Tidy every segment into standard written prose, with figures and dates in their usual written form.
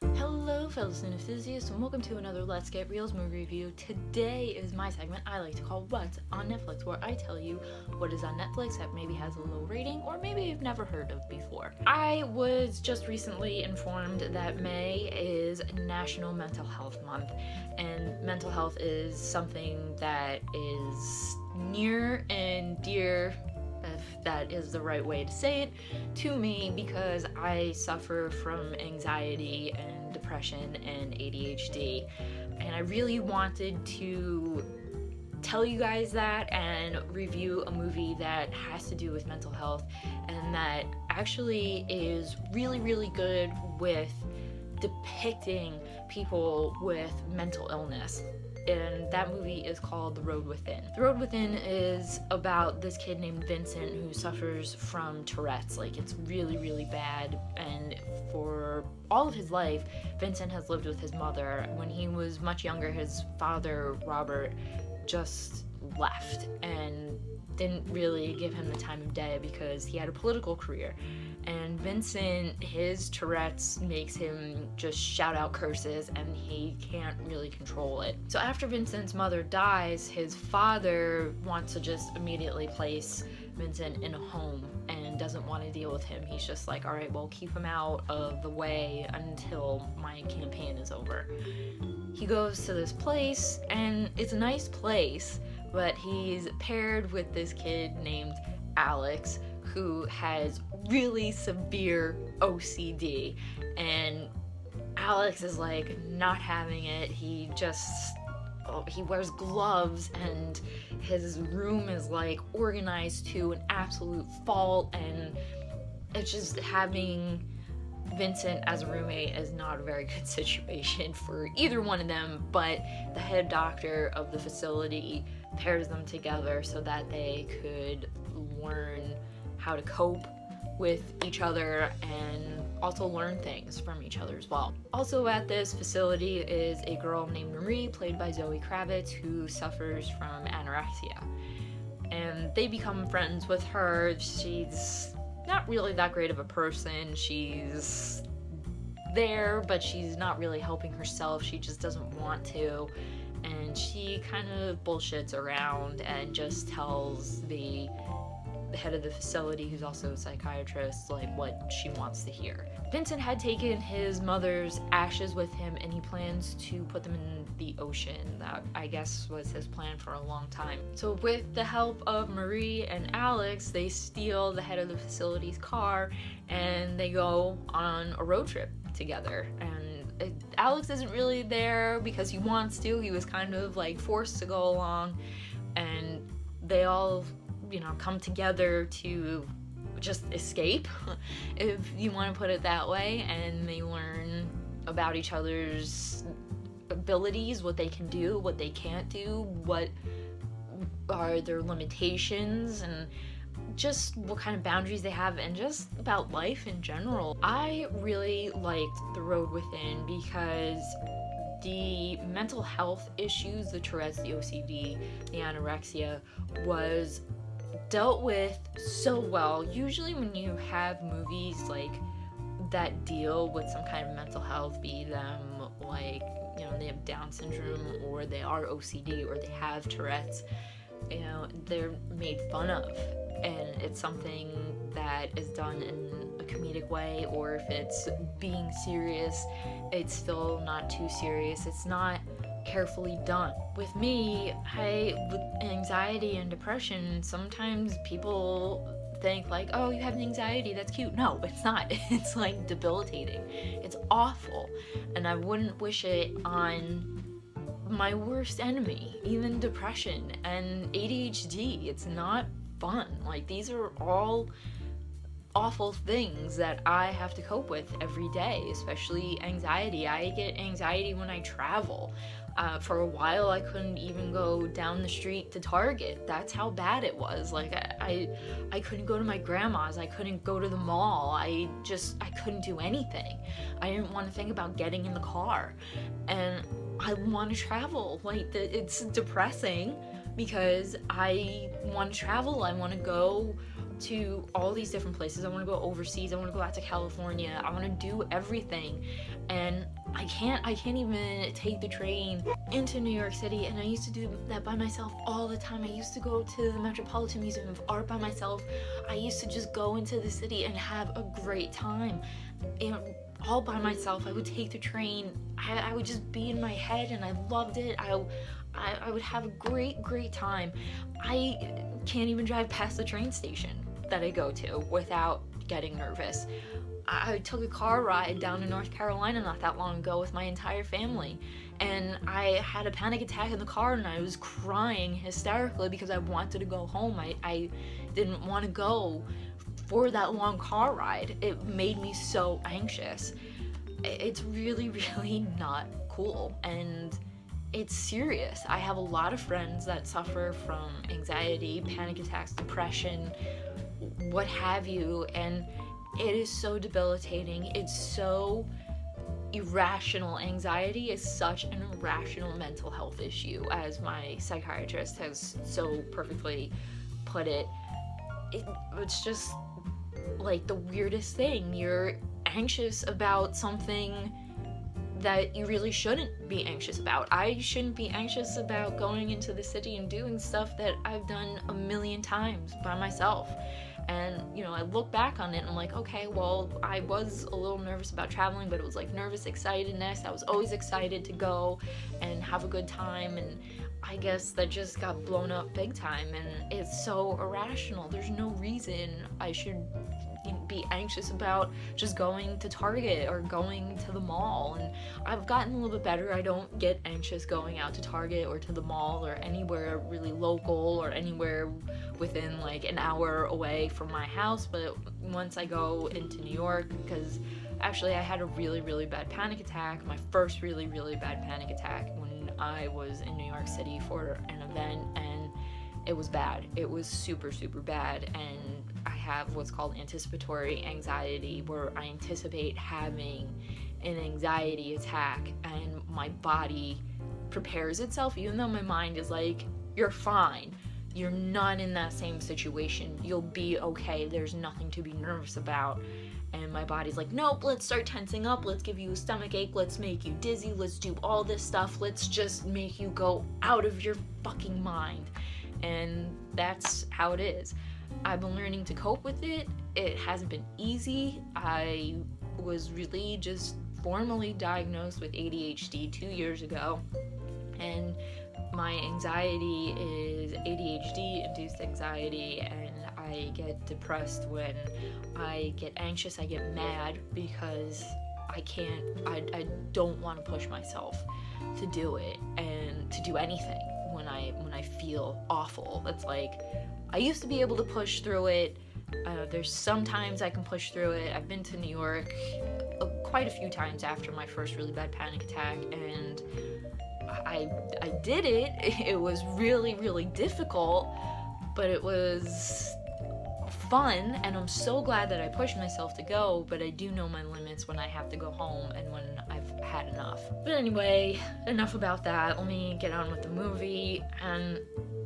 Hello fellow cineenthusiasts and welcome to another Let's Get Reels movie review. Today is my segment I like to call What's on Netflix, where I tell you what is on Netflix that maybe has a low rating or maybe you've never heard of before. I was just recently informed that May is National Mental Health Month, and mental health is something that is near and dear, if that is the right way to say it, to me because I suffer from anxiety and depression and ADHD. And I really wanted to tell you guys that and review a movie that has to do with mental health and that actually is really, really good with depicting people with mental illness. And that movie is called The Road Within. The Road Within is about this kid named Vincent who suffers from Tourette's. Like, it's really, really bad. And for all of his life, Vincent has lived with his mother. When he was much younger, his father, Robert, just left and didn't really give him the time of day because he had a political career. And Vincent, his Tourette's makes him just shout out curses and he can't really control it. So after Vincent's mother dies, his father wants to just immediately place Vincent in a home and doesn't want to deal with him. He's just like, all right, well, keep him out of the way until my campaign is over. He goes to this place and it's a nice place, but he's paired with this kid named Alex who has really severe OCD, and Alex is like not having it. He wears gloves and his room is like organized to an absolute fault, and it's just having Vincent as a roommate is not a very good situation for either one of them, but the head doctor of the facility pairs them together so that they could learn how to cope with each other and also learn things from each other as well. Also at this facility is a girl named Marie, played by Zoe Kravitz, who suffers from anorexia. And they become friends with her. She's not really that great of a person. She's there, but she's not really helping herself. She just doesn't want to. And she kind of bullshits around and just tells the head of the facility, who's also a psychiatrist, like what she wants to hear. Vincent had taken his mother's ashes with him and he plans to put them in the ocean. That, I guess, was his plan for a long time. So with the help of Marie and Alex, they steal the head of the facility's car and they go on a road trip together. And Alex isn't really there because he wants to. He was kind of like forced to go along, and they all come together to just escape, if you want to put it that way, and they learn about each other's abilities, what they can do, what they can't do, what are their limitations, and just what kind of boundaries they have, and just about life in general. I really liked The Road Within because the mental health issues, the Tourette's, the OCD, the anorexia, was dealt with so well. Usually when you have movies like that deal with some kind of mental health, be them like, they have Down syndrome or they are OCD or they have Tourette's, they're made fun of, and it's something that is done in a comedic way, or if it's being serious, it's still not too serious. It's not carefully done. With me, with anxiety and depression, sometimes people think like, oh, you have anxiety, that's cute. No, it's not. It's like debilitating. It's awful, and I wouldn't wish it on my worst enemy. Even depression and ADHD, it's not fun. Like, these are all awful things that I have to cope with every day, especially anxiety. I get anxiety when I travel. For a while, I couldn't even go down the street to Target. That's how bad it was. Like, I couldn't go to my grandma's. I couldn't go to the mall. I couldn't do anything. I didn't want to think about getting in the car. And I want to travel. Like, it's depressing because I want to travel. I want to go to all these different places. I want to go overseas. I want to go out to California. I want to do everything. And I can't even take the train into New York City. And I used to do that by myself all the time. I used to go to the Metropolitan Museum of Art by myself. I used to just go into the city and have a great time. And all by myself. I would take the train. I would just be in my head, and I loved it. I would have a great time. I can't even drive past the train station that I go to without getting nervous. I took a car ride down to North Carolina not that long ago with my entire family, and I had a panic attack in the car, and I was crying hysterically because I wanted to go home. I didn't want to go for that long car ride. It made me so anxious. It's really not cool, and it's serious. I have a lot of friends that suffer from anxiety, panic attacks, depression, what have you, and it is so debilitating. It's so irrational. Anxiety is such an irrational mental health issue, as my psychiatrist has so perfectly put it. It's just like the weirdest thing. You're anxious about something that you really shouldn't be anxious about. I shouldn't be anxious about going into the city and doing stuff that I've done a million times by myself. And, you know, I look back on it and I'm like, okay, well, I was a little nervous about traveling, but it was like nervous excitedness. I was always excited to go and have a good time, and I guess that just got blown up big time, and it's so irrational. There's no reason I should be anxious about just going to Target or going to the mall. And I've gotten a little bit better. I don't get anxious going out to Target or to the mall or anywhere really local or anywhere within like an hour away from my house. But once I go into New York, because actually I had a really bad panic attack, my first really bad panic attack when I was in New York City for an event, and it was bad. It was super bad, and I have what's called anticipatory anxiety, where I anticipate having an anxiety attack, and my body prepares itself, even though my mind is like, you're fine, you're not in that same situation, you'll be okay, there's nothing to be nervous about. And my body's like, nope, let's start tensing up, let's give you a stomach ache, let's make you dizzy, let's do all this stuff, let's just make you go out of your fucking mind. And that's how it is. I've been learning to cope with it. It hasn't been easy. I was really just formally diagnosed with ADHD 2 years ago, and my anxiety is ADHD-induced anxiety, and I get depressed when I get anxious. I get mad because I don't want to push myself to do it and to do anything when I feel awful. It's like, I used to be able to push through it. There's sometimes I can push through it. I've been to New York quite a few times after my first really bad panic attack, and I did it. It was really difficult, but it was fun, and I'm so glad that I pushed myself to go, but I do know my limits when I have to go home and when I've had enough. But anyway, enough about that. Let me get on with the movie. And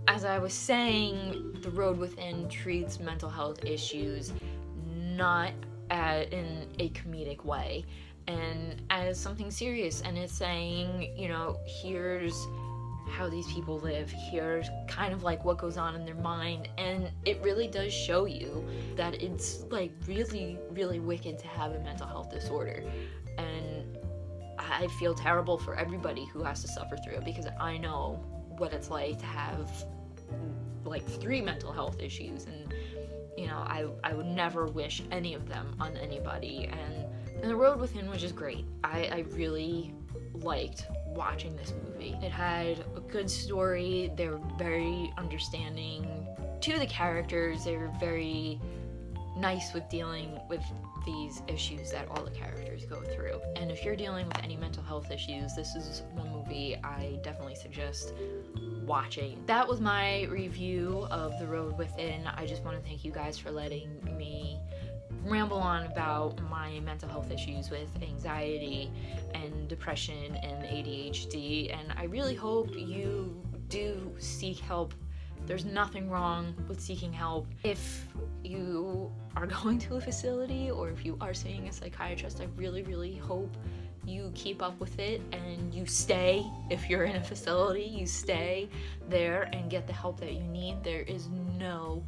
as I was saying, The Road Within treats mental health issues not in a comedic way, and as something serious, and it's saying, you know, here's how these people live, here's kind of like what goes on in their mind, and it really does show you that it's like really wicked to have a mental health disorder. And I feel terrible for everybody who has to suffer through it, because I know what it's like to have like 3 mental health issues, and you know, I would never wish any of them on anybody. And The Road Within was just great. I really liked watching this movie. It had a good story. They were very understanding to the characters. They were very nice with dealing with these issues that all the characters go through. And if you're dealing with any mental health issues, this is one movie I definitely suggest watching. That was my review of The Road Within. I just want to thank you guys for letting me ramble on about my mental health issues with anxiety and depression and ADHD, and I really hope you do seek help There's nothing wrong with seeking help. If you are going to a facility or if you are seeing a psychiatrist, I really hope you keep up with it and you stay. If you're in a facility, you stay there and get the help that you need. There is no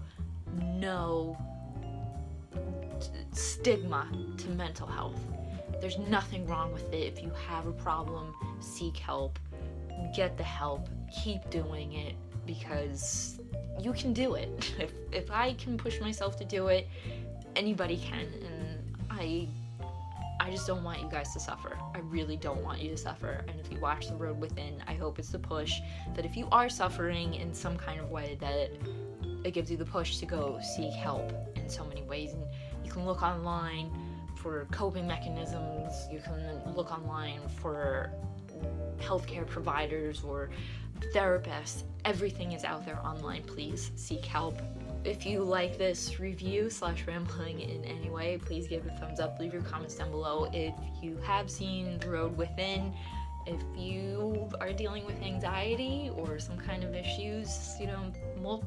stigma to mental health. There's nothing wrong with it. If you have a problem, seek help, get the help, keep doing it, because you can do it. If I can push myself to do it, anybody can. And I just don't want you guys to suffer. I really don't want you to suffer. And if you watch The Road Within, I hope it's the push that if you are suffering in some kind of way, that it gives you the push to go seek help in so many ways. And you can look online for coping mechanisms, you can look online for healthcare providers or therapists. Everything is out there online. Please seek help. If you like this review / rambling in any way, please give it a thumbs up, leave your comments down below. If you have seen The Road Within, if you are dealing with anxiety or some kind of issues, we'll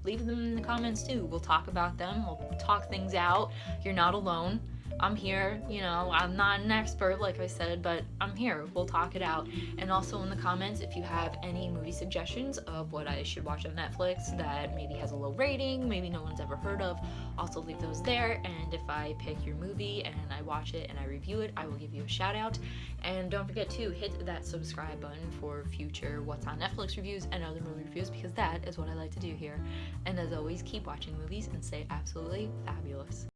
leave them in the comments too. We'll talk about them, we'll talk things out. You're not alone. I'm here, I'm not an expert, like I said, but I'm here. We'll talk it out. And also in the comments, if you have any movie suggestions of what I should watch on Netflix that maybe has a low rating, maybe no one's ever heard of, also leave those there. And if I pick your movie and I watch it and I review it, I will give you a shout out. And don't forget to hit that subscribe button for future What's on Netflix reviews and other movie reviews, because that is what I like to do here. And as always, keep watching movies and stay absolutely fabulous.